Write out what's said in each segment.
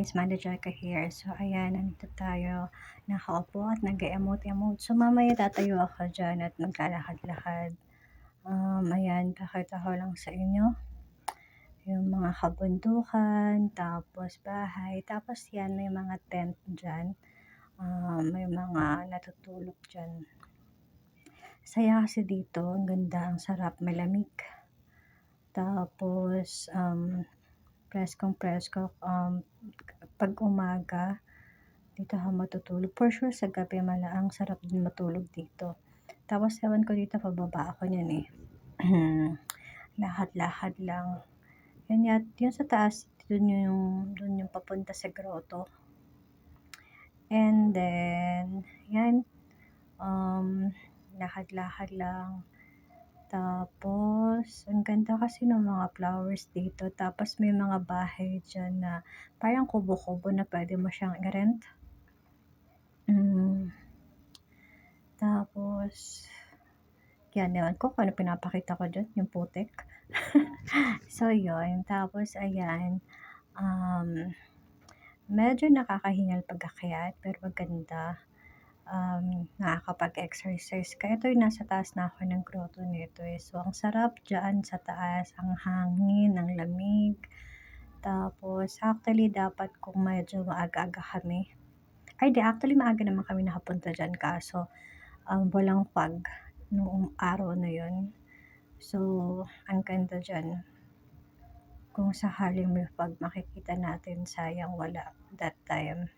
guys, Manager ka here. So ayan, nandito tayo nakaupo at nag-emote-emote. So mamaya tatayo ako dyan at maglalakad-lakad. Ayan, pakita ko lang sa inyo yung mga kabundukan, tapos bahay, tapos yan may mga tent dyan. May mga natutulog dyan. Saya kasi dito, ang ganda, ang sarap, malamig. Tapos, preskong-presko, pag umaga, dito ako matutulog. For sure sa gabi ang sarap din matulog dito. Tapos ewan ko dito pababa ako niyan eh. Lakad-lakad lang. Yan at yun sa taas, dun yung papunta sa grotto. And then, yan, lakad-lakad lang. Tapos, ang ganda kasi ng mga flowers dito. Tapos may mga bahay dyan na parang kubo-kubo na pwede mo siyang i-rent. Tapos, yan, ewan ko kung ano pinapakita ko dyan, yung putik. So, yun. Tapos, ayan, medyo nakakahingal pag-akyat, pero maganda. Nakakapag-exercise ka. Ito yung nasa taas na ako ng grotto nito eh. So, ang sarap dyan sa taas, ang hangin, ang lamig. Tapos, actually, dapat kung medyo maaga-aga kami. Actually, maaga naman kami nakapunta dyan, kaso, walang fog noong araw na yun. So, ang ganda dyan. Kung sakaling may fog, makikita natin, sayang wala that time.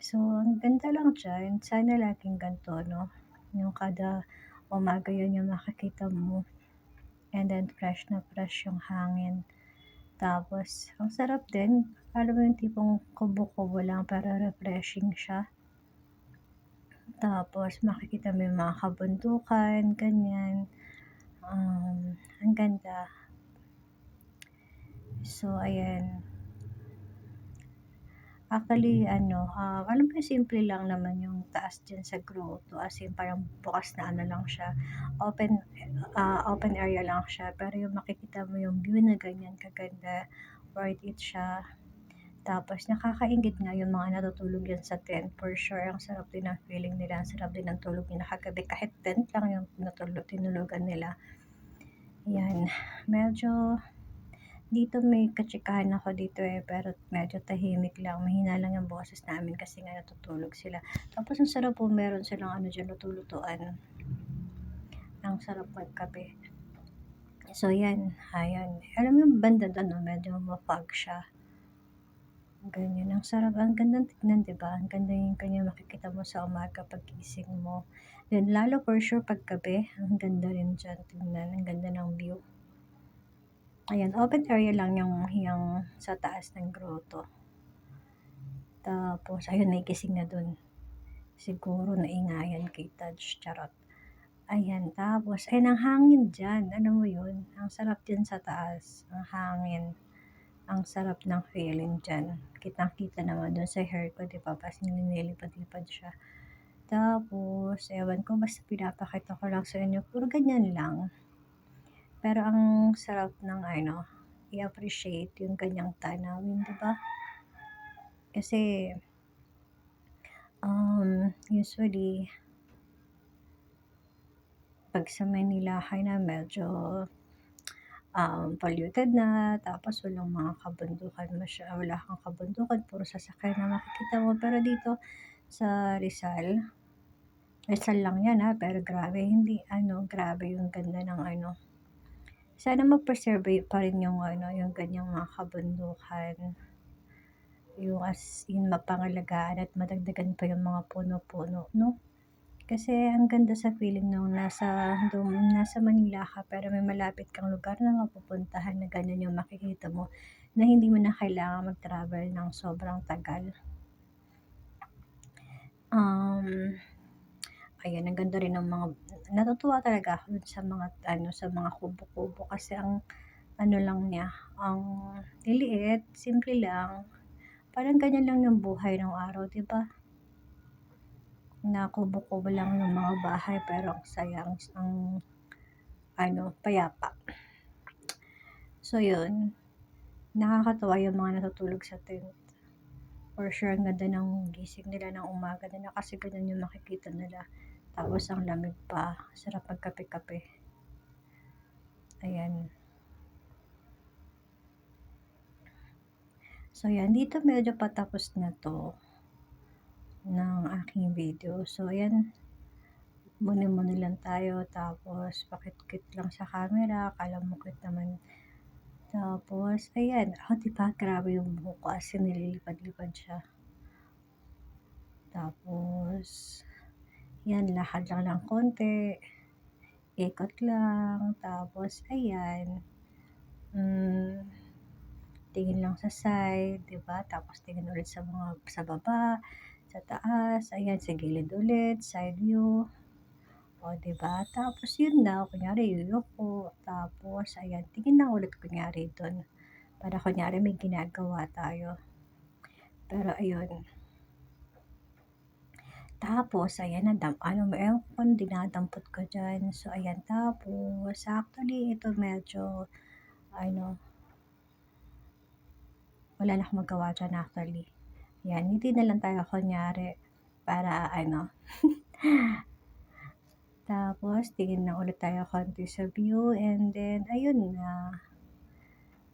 So, ang ganda lang dyan. Sana laging ganito, no? Yung kada umaga yun yung makikita mo. And then, fresh na fresh yung hangin. Tapos, ang sarap din. Alam mo yung tipong kubo-kubo lang, pero refreshing siya. Tapos, makikita mo yung mga kabundukan, ganyan. Ang ganda. So, ayan. Actually, alam ko simple lang naman yung taas dyan sa grotto. As in, parang bukas na lang siya. Open area lang siya. Pero yung makikita mo yung view na ganyan kaganda, worth it siya. Tapos, nakakaingit nga yung mga natutulog yan sa tent. For sure, ang sarap din ang feeling nila. Ang sarap din ang tulog nila kagabi. Kahit tent lang yung tinulugan nila. Yan. Medyo, dito may katsikahan ako dito eh. Pero medyo tahimik lang. Mahina lang yung boses namin kasi nga natutulog sila. Tapos, ang sarap po, meron silang dyan, luto-lutuan. Ang sarap magkape. So, yan. Ayan. Alam mo yung banda doon, medyo mapag siya. Ganyan, ang sarap, ang gandang tignan, diba? Ang ganda yung kanya makikita mo sa umaga paggising mo. Then, lalo for sure paggabi, ang ganda rin dyan tignan, ang ganda ng view. Ayan, open area lang yung sa taas ng grotto. Tapos, ayun, may gising na dun. Siguro naingayan kay Taj, charot. Ayan, tapos, ayun, ang hangin dyan, alam mo yun, ang sarap dyan sa taas, ang hangin. Ang sarap ng feeling dyan. Kitang-kita naman dun sa hair ko, diba? Pas nililipad-lipad siya. Tapos, ewan ko, basta pinapakita ko lang sa inyo. Puro ganyan lang. Pero ang sarap ng i-appreciate yung ganyang tanawin, diba? Kasi, usually, pag sa Manila, na medyo polluted na, tapos walang mga kabundukan, wala kang kabundukan, puro sasakyan na makikita mo. Pero dito sa Rizal lang yan pero grabe, grabe yung ganda ng sana ma-preserve pa rin yung yung ganyang mga kabundukan, yung as in mapangalagaan at madagdagan pa yung mga puno-puno, no? Kasi ang ganda sa feeling nung nasa Manila ka pero may malapit kang lugar na mapupuntahan na ganyan yung makikita mo na hindi mo na kailangan mag-travel ng sobrang tagal. Ayan, ang ganda rin ng mga, natutuwa talaga ako sa mga sa mga kubo-kubo kasi ang lang niya, ang liliit, simple lang. Parang ganyan lang yung buhay ng araw, 'di ba? Na kubo-kubo lang yung mga bahay pero ang saya, ang payapa. So, yun. Nakakatuwa yung mga natutulog sa tent. For sure ang ganda ng gising nila ng umaga nila kasi ganun yung makikita nila. Tapos ang lamig pa, sarap magkape-kape. Ayan. So yan, dito medyo patapos na 'to ng aking video. So ayan, muni-muni lang tayo tapos pakit-kit lang sa camera, akala mo cute naman. Tapos ayan, oh 'di ba grabe yung buhok ko as in nililipad-lipad siya. Tapos yan, lakad lang ng konti, ikot lang, tapos ayan, tingin lang sa side, 'di ba? Tapos tingin ulit sa baba, sa taas, ayan, sa gilid ulit, side view. O, 'di ba? Tapos yun daw, kunyari yuyuko, tapos ayan, tingin lang ulit kunyari dun, para kunyari may ginagawa tayo. Pero ayun. Tapos ayan, ano mo, ewan ko kung dinadampot ko diyan. So ayan, tapos actually ito medyo ano, wala na akong magawa diyan actually. Yan, ngiti na lang tayo kunyari para ano. Tapos tingin lang ulit tayo konti sa view and then ayun na.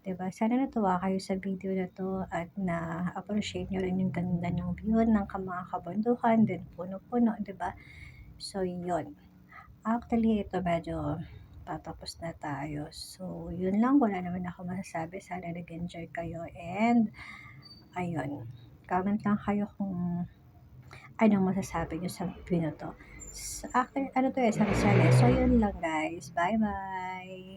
'Di ba? Sana natuwa kayo sa video na 'to at na-appreciate niyo rin yung ganda ng view ng mga kabundukan, then puno-puno, 'di ba? So yun. Actually ito medyo patapos na tayo. So yun lang, wala naman ako masasabi. Sana nag-enjoy kayo and ayun, comment lang kayo kung anong masasabi niyo sa video na 'to. Sa akin ano 'to, sari-sari. So yun lang guys, bye-bye.